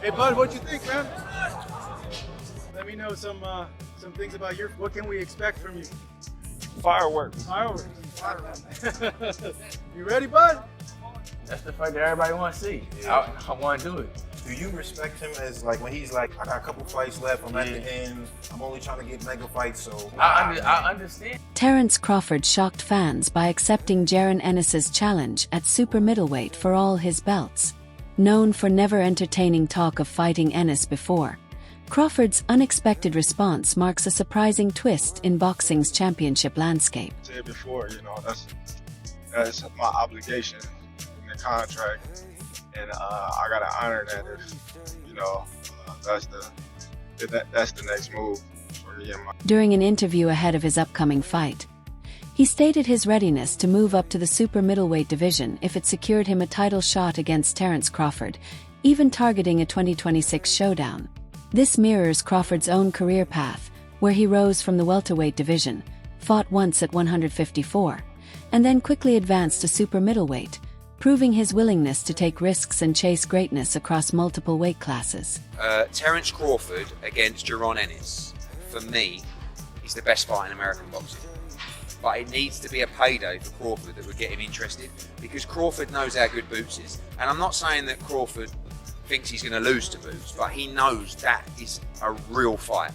Hey, bud, what'd you think, man? Let me know some things about what can we expect from you? Fireworks. Fireworks. You ready, bud? That's the fight that everybody want to see. I want to do it. Do you respect him as like when he's like, I got a couple fights left, I'm at the end, I'm only trying to get mega fights, so I understand. Terence Crawford shocked fans by accepting Jaron Ennis's challenge at super middleweight for all his belts. Known for never entertaining talk of fighting Ennis before, Crawford's unexpected response marks a surprising twist in boxing's championship landscape. I said before, that's my obligation in the contract, and I gotta honor that. If that's the next move for me. During an interview ahead of his upcoming fight, he stated his readiness to move up to the super middleweight division if it secured him a title shot against Terence Crawford, even targeting a 2026 showdown. This mirrors Crawford's own career path, where he rose from the welterweight division, fought once at 154, and then quickly advanced to super middleweight, proving his willingness to take risks and chase greatness across multiple weight classes. Terence Crawford against Jaron Ennis, for me, is the best fight in American boxing. But it needs to be a payday for Crawford that would get him interested, because Crawford knows how good Boots is. And I'm not saying that Crawford thinks he's going to lose to Boots, but he knows that is a real fight.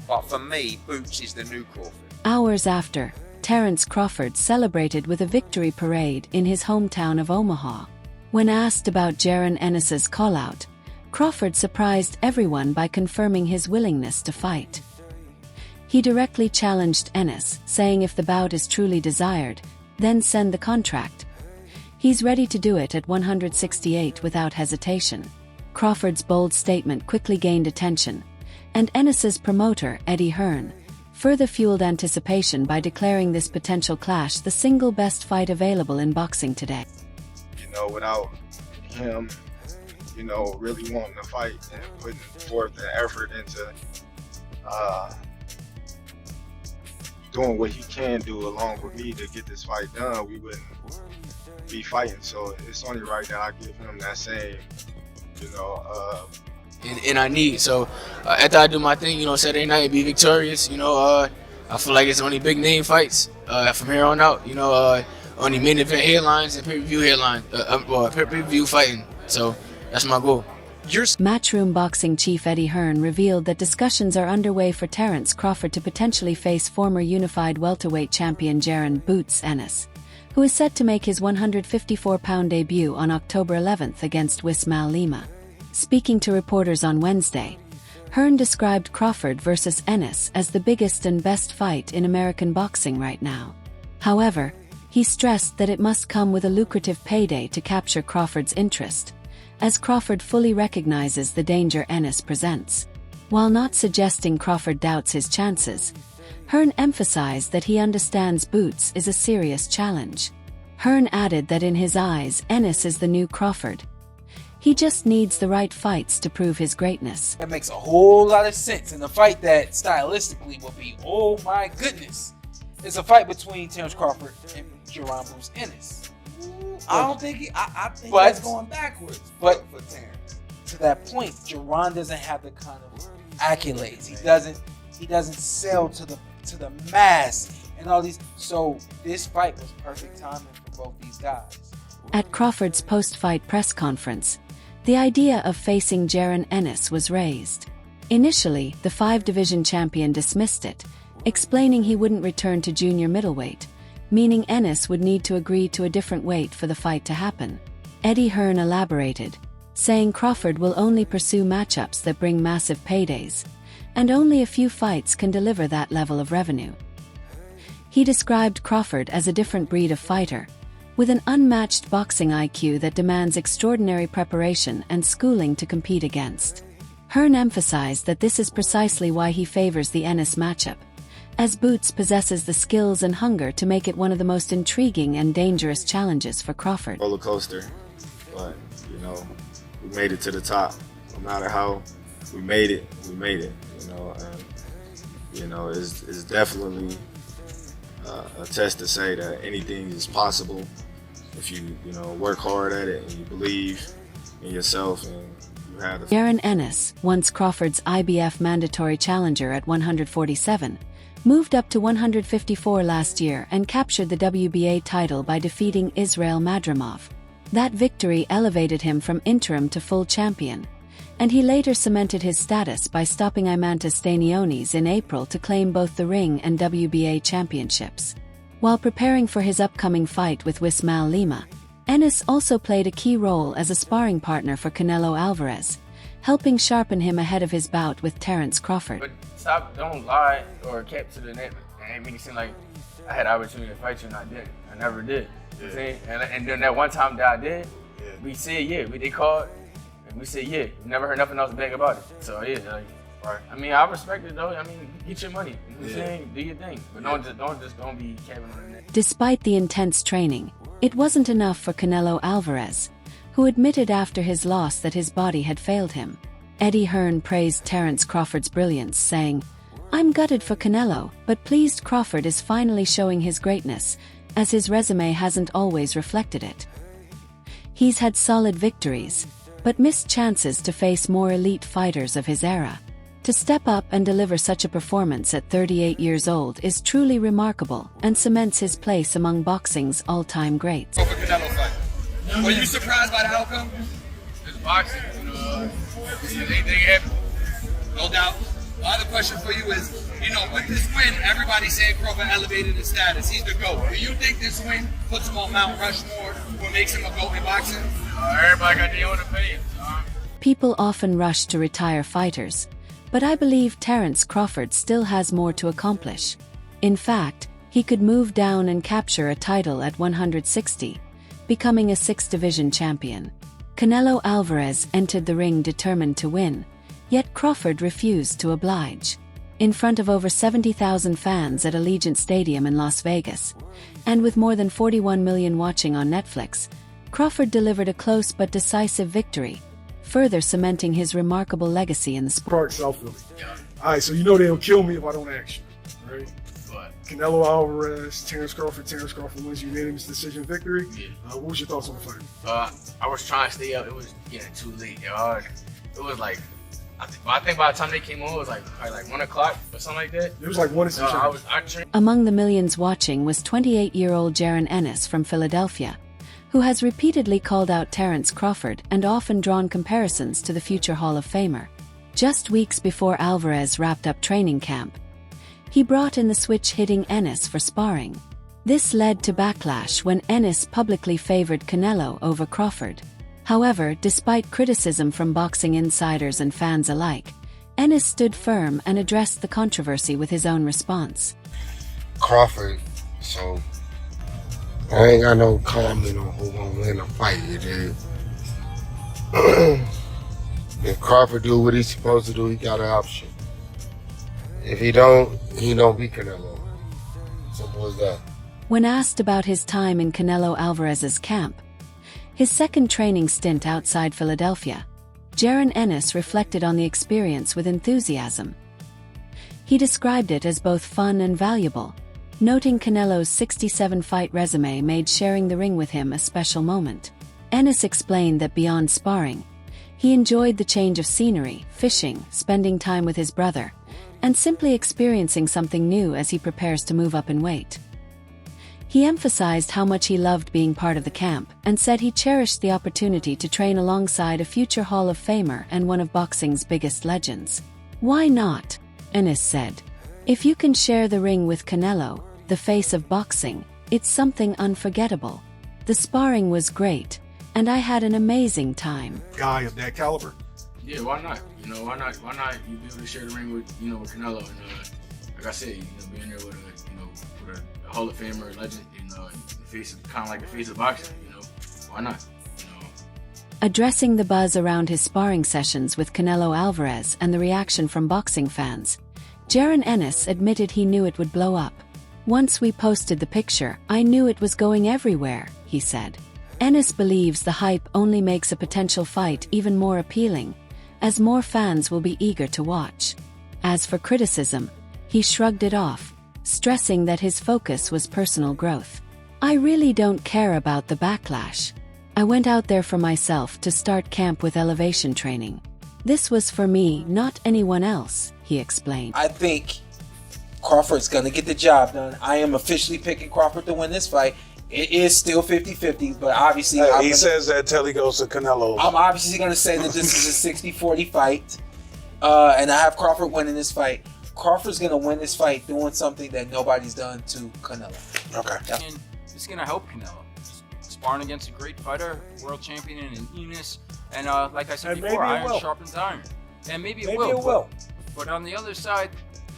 But for me, Boots is the new Crawford. Hours after, Terence Crawford celebrated with a victory parade in his hometown of Omaha. When asked about Jaron Ennis's call-out, Crawford surprised everyone by confirming his willingness to fight. He directly challenged Ennis, saying if the bout is truly desired, then send the contract. He's ready to do it at 168 without hesitation. Crawford's bold statement quickly gained attention, and Ennis's promoter, Eddie Hearn, further fueled anticipation by declaring this potential clash the single best fight available in boxing today. Without him, really wanting to fight and putting forth the effort into doing what he can do along with me to get this fight done, we wouldn't be fighting. So it's only right that I give him that same, and I need. So after I do my thing, Saturday night and be victorious, I feel like it's only big name fights from here on out. Only main event headlines and pay-per-view headline, pay-per-view fighting. So that's my goal. Matchroom Boxing chief Eddie Hearn revealed that discussions are underway for Terence Crawford to potentially face former unified welterweight champion Jaron "Boots" Ennis, who is set to make his 154-pound debut on October 11th against Wismal Lima. Speaking to reporters on Wednesday, Hearn described Crawford versus Ennis as the biggest and best fight in American boxing right now. However, he stressed that it must come with a lucrative payday to capture Crawford's interest, as Crawford fully recognizes the danger Ennis presents. While not suggesting Crawford doubts his chances, Hearn emphasized that he understands Boots is a serious challenge. Hearn added that in his eyes, Ennis is the new Crawford. He just needs the right fights to prove his greatness. That makes a whole lot of sense. And the fight that stylistically will be, oh my goodness, it's a fight between Terence Crawford and Jaron "Boots" Ennis. I don't think I think that's going backwards. But for Terence, to that point, Jaron doesn't have the kind of accolades. He doesn't sell to the mass and all these. So this fight was perfect timing for both these guys. At Crawford's post-fight press conference, the idea of facing Jaron Ennis was raised. Initially, the 5-division champion dismissed it, explaining he wouldn't return to junior middleweight, meaning Ennis would need to agree to a different weight for the fight to happen. Eddie Hearn elaborated, saying Crawford will only pursue matchups that bring massive paydays, and only a few fights can deliver that level of revenue. He described Crawford as a different breed of fighter, with an unmatched boxing IQ that demands extraordinary preparation and schooling to compete against. Hearn emphasized that this is precisely why he favors the Ennis matchup, as Boots possesses the skills and hunger to make it one of the most intriguing and dangerous challenges for Crawford. Roller coaster, but we made it to the top. No matter how we made it, and it's definitely a test to say that anything is possible if you work hard at it and you believe in yourself and You had a Jaron Ennis, once Crawford's IBF mandatory challenger at 147, moved up to 154 last year and captured the WBA title by defeating Israel Madrimov. That victory elevated him from interim to full champion, and he later cemented his status by stopping Imantas Stanionis in April to claim both the ring and WBA championships. While preparing for his upcoming fight with Wismal Lima, Ennis also played a key role as a sparring partner for Canelo Alvarez, helping sharpen him ahead of his bout with Terence Crawford. But don't lie or kept to the net. It made it seem like I had the opportunity to fight you and I didn't. I never did. You know what I'm saying? And then that one time that I did, we said they called, and we said we never heard nothing else big about it. So right. I mean, I respect it though. I mean, get your money. You know what I'm saying? Do your thing. But don't be capping on the net. Despite the intense training, it wasn't enough for Canelo Alvarez, who admitted after his loss that his body had failed him. Eddie Hearn praised Terence Crawford's brilliance, saying, "I'm gutted for Canelo, but pleased Crawford is finally showing his greatness, as his resume hasn't always reflected it. He's had solid victories, but missed chances to face more elite fighters of his era. To step up and deliver such a performance at 38 years old is truly remarkable and cements his place among boxing's all-time greats." Canelo fight. Were you surprised by the outcome? It's boxing, anything happen. No doubt. My other question for you is, with this win, everybody saying Crawford elevated his status. He's the GOAT. Do you think this win puts him on Mount Rushmore or makes him a GOAT in boxing? Everybody got their own opinion. People often rush to retire fighters, but I believe Terence Crawford still has more to accomplish. In fact, he could move down and capture a title at 160, becoming a 6th division champion. Canelo Alvarez entered the ring determined to win, yet Crawford refused to oblige. In front of over 70,000 fans at Allegiant Stadium in Las Vegas, and with more than 41 million watching on Netflix, Crawford delivered a close but decisive victory, further cementing his remarkable legacy in the sport. South Philly. All right, so they'll kill me if I don't ask you, right? Canelo Alvarez, Terence Crawford wins unanimous decision victory. What was your thoughts on the fight? I was trying to stay up. It was getting too late. It was like, I think by the time they came on, it was probably like 1 o'clock or something like that. It was like 1 o'clock. Among the millions watching was 28-year-old Jaron Ennis from Philadelphia, who has repeatedly called out Terence Crawford and often drawn comparisons to the future Hall of Famer. Just weeks before Alvarez wrapped up training camp, he brought in the switch-hitting Ennis for sparring. This led to backlash when Ennis publicly favored Canelo over Crawford. However, despite criticism from boxing insiders and fans alike, Ennis stood firm and addressed the controversy with his own response. Crawford, so I ain't got no comment on who gonna win a fight. It is. If Crawford do what he's supposed to do, he got an option. If he don't beat Canelo. Simple as that. When asked about his time in Canelo Alvarez's camp, his second training stint outside Philadelphia, Jaron Ennis reflected on the experience with enthusiasm. He described it as both fun and valuable, noting Canelo's 67-fight resume made sharing the ring with him a special moment. Ennis explained that beyond sparring, he enjoyed the change of scenery, fishing, spending time with his brother, and simply experiencing something new as he prepares to move up in weight. He emphasized how much he loved being part of the camp and said he cherished the opportunity to train alongside a future Hall of Famer and one of boxing's biggest legends. "Why not?" Ennis said. "If you can share the ring with Canelo, the face of boxing, it's something unforgettable. The sparring was great, and I had an amazing time." Guy of that caliber. Yeah, why not? Why not you be able to share the ring with, with Canelo and like I said, being there with a Hall of Famer legend, the face of, kind of like the face of boxing, why not? Addressing the buzz around his sparring sessions with Canelo Alvarez and the reaction from boxing fans, Jaron Ennis admitted he knew it would blow up. "Once we posted the picture, I knew it was going everywhere," he said. Ennis believes the hype only makes a potential fight even more appealing, as more fans will be eager to watch. As for criticism, he shrugged it off, stressing that his focus was personal growth. "I really don't care about the backlash. I went out there for myself to start camp with elevation training. This was for me, not anyone else, he explained. I think Crawford's going to get the job done. I am officially picking Crawford to win this fight. It is still 50-50, but obviously... he says that till he goes to Canelo. I'm obviously going to say that this is a 60-40 fight, and I have Crawford winning this fight. Crawford's going to win this fight doing something that nobody's done to Canelo. Okay. Yeah. And it's going to help Canelo. Sparring against a great fighter, world champion in Ennis, and like I said before, iron sharpens iron. And maybe it will. But on the other side,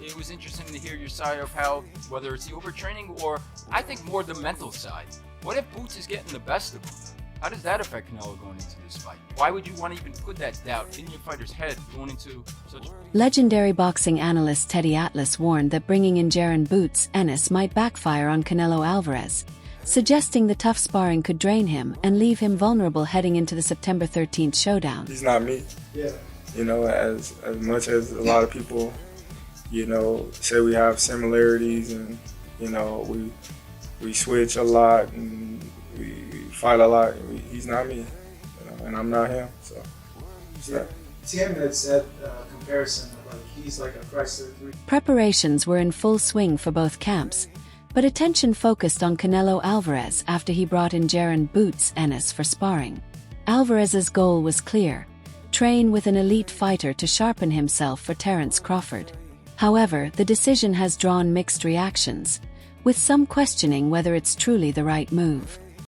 it was interesting to hear your side of how, whether it's the overtraining or I think more the mental side. What if Boots is getting the best of him? How does that affect Canelo going into this fight? Why would you want to even put that doubt in your fighter's head going into such... Legendary boxing analyst Teddy Atlas warned that bringing in Jaron "Boots" Ennis might backfire on Canelo Alvarez, suggesting the tough sparring could drain him and leave him vulnerable heading into the September 13th showdown. He's not me. Yeah. You know, as much as a lot of people, you know, say we have similarities and, you know, we switch a lot and we fight a lot. He's not me, you know, and I'm not him. So, Tim had said comparison of like he's like a Chrysler 3. Preparations were in full swing for both camps, but attention focused on Canelo Alvarez after he brought in Jaron "Boots" Ennis for sparring. Alvarez's goal was clear: train with an elite fighter to sharpen himself for Terence Crawford. However, the decision has drawn mixed reactions, with some questioning whether it's truly the right move.